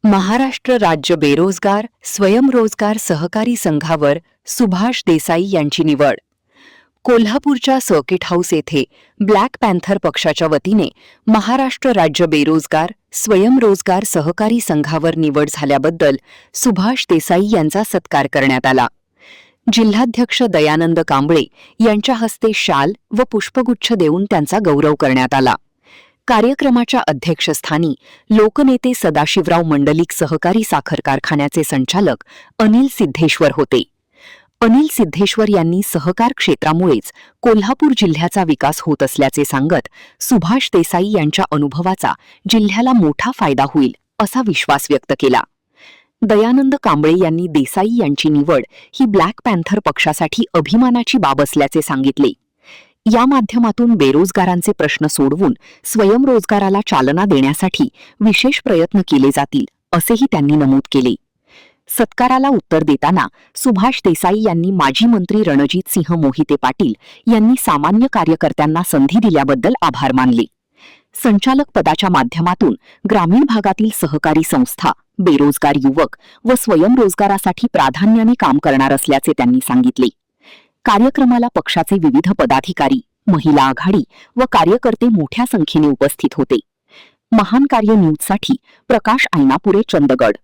महाराष्ट्र राज्य बेरोजगार स्वयंरोजगार सहकारी संघावर सुभाष देसाई यांची निवड. कोल्हापूरच्या सर्किट हाऊस येथे ब्लॅक पॅन्थर पक्षाच्या वतीने महाराष्ट्र राज्य बेरोजगार स्वयंरोजगार सहकारी संघावर निवड झाल्याबद्दल सुभाष देसाई यांचा सत्कार करण्यात आला. जिल्हाध्यक्ष दयानंद कांबळे यांच्या हस्ते शाल व पुष्पगुच्छ देऊन त्यांचा गौरव करण्यात आला. कार्यक्रमाच्या अध्यक्षस्थानी लोकनेते सदाशिवराव मंडलिक सहकारी साखर कारखान्याचे संचालक अनिल सिद्धेश्वर होते. अनिल सिद्धेश्वर यांनी सहकार क्षेत्रामुळेच कोल्हापूर जिल्ह्याचा विकास होत असल्याचे सांगत सुभाष देसाई यांच्या अनुभवाचा जिल्ह्याला मोठा फायदा होईल असा विश्वास व्यक्त केला. दयानंद कांबळे यांनी देसाई यांची निवड ही ब्लॅक पॅन्थर पक्षासाठी अभिमानाची बाब असल्याचे सांगितले. या माध्यमातून बेरोजगारांचे प्रश्न सोडवून स्वयंरोजगाराला चालना देण्यासाठी विशेष प्रयत्न केले जातील असेही त्यांनी नमूद केले. सत्काराला उत्तर देताना सुभाष देसाई यांनी माजी मंत्री रणजित सिंह मोहिते पाटील यांनी सामान्य कार्यकर्त्यांना संधी दिल्याबद्दल आभार मानले. संचालक पदाच्या माध्यमातून ग्रामीण भागातील सहकारी संस्था, बेरोजगार युवक व स्वयंरोजगारासाठी प्राधान्याने काम करणार असल्याचे त्यांनी सांगितले. कार्यक्रमाला पक्षाचे विविध पदाधिकारी, महिला आघाडी व कार्यकर्ते मोठ्या संख्येने उपस्थित होते. महान कार्य न्यूजसाठी प्रकाश ऐनापुरे, चंदगड.